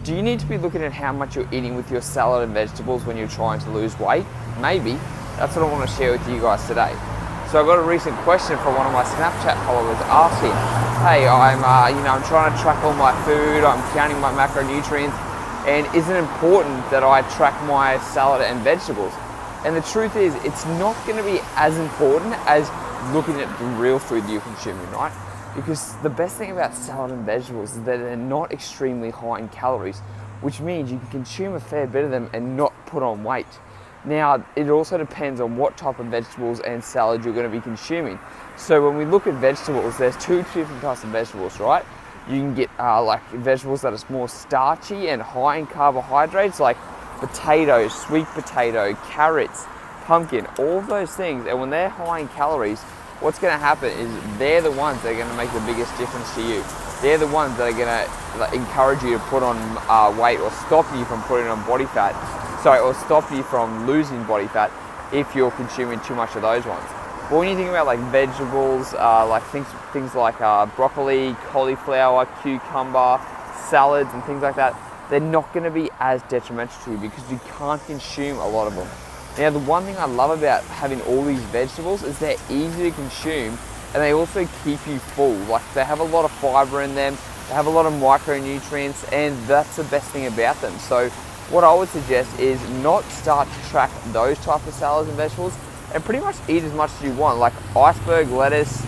Do you need to be looking at how much you're eating with your salad and vegetables when you're trying to lose weight? Maybe. That's what I want to share with you guys today. So I got a recent question from one of my Snapchat followers asking, hey, I'm trying to track all my food, I'm counting my macronutrients, and is it important that I track my salad and vegetables? And the truth is, it's not going to be as important as looking at the real food that you're consuming, right? Because the best thing about salad and vegetables is that they're not extremely high in calories, which means you can consume a fair bit of them and not put on weight. Now, it also depends on what type of vegetables and salad you're going to be consuming. So when we look at vegetables, there's two different types of vegetables, right? You can get like vegetables that are more starchy and high in carbohydrates, like potatoes, sweet potato, carrots, pumpkin, all those things. And when they're high in calories, what's going to happen is they're the ones that are going to make the biggest difference to you. They're the ones that are going to encourage you to put on weight or stop you from putting on body fat. Or stop you from losing body fat if you're consuming too much of those ones. But when you think about like vegetables, like things like broccoli, cauliflower, cucumber, salads and things like that, they're not going to be as detrimental to you because you can't consume a lot of them. Now, the one thing I love about having all these vegetables is they're easy to consume and they also keep you full. Like, they have a lot of fiber in them, they have a lot of micronutrients, and that's the best thing about them. So what I would suggest is not start to track those type of salads and vegetables and pretty much eat as much as you want, like iceberg lettuce,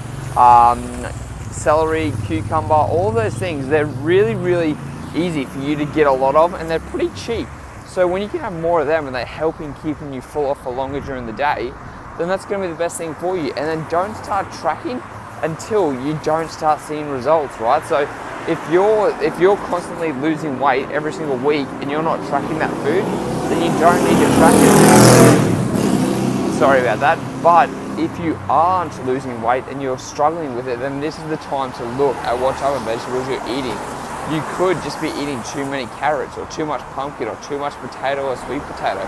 celery, cucumber, all those things. They're really, really easy for you to get a lot of, and they're pretty cheap. So when you can have more of them and they're helping keeping you fuller for longer during the day, then that's going to be the best thing for you. And then don't start tracking until you don't start seeing results, right? So if you're constantly losing weight every single week and you're not tracking that food, then you don't need to track it. Sorry about that. But if you aren't losing weight and you're struggling with it, then this is the time to look at what type of vegetables you're eating. You could just be eating too many carrots or too much pumpkin or too much potato or sweet potato,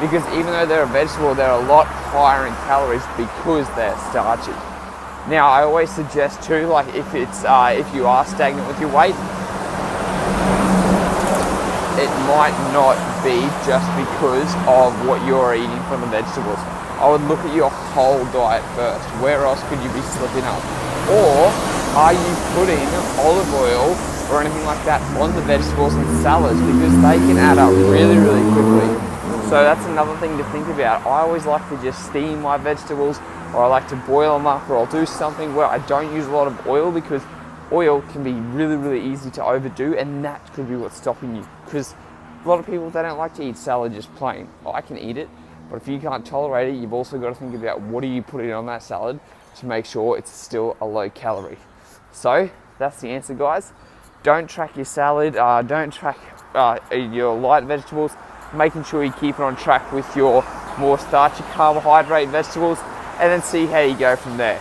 because even though they're a vegetable, they're a lot higher in calories because they're starchy. Now, I always suggest too, like if you are stagnant with your weight, it might not be just because of what you're eating from the vegetables. I would look at your whole diet first. Where else could you be slipping up? Or are you putting olive oil or anything like that on the vegetables and salads, because they can add up really, really quickly. So that's another thing to think about. I always like to just steam my vegetables, or I like to boil them up, or I'll do something where I don't use a lot of oil, because oil can be really, really easy to overdo, and that could be what's stopping you. Because a lot of people, they don't like to eat salad just plain. I can eat it, but if you can't tolerate it, you've also got to think about what are you putting on that salad to make sure it's still a low calorie. So that's the answer, guys. Don't track your salad, don't track your light vegetables, making sure you keep it on track with your more starchy carbohydrate vegetables, and then see how you go from there.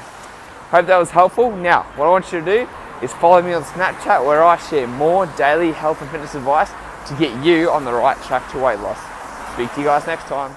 Hope that was helpful. Now, what I want you to do is follow me on Snapchat, where I share more daily health and fitness advice to get you on the right track to weight loss. Speak to you guys next time.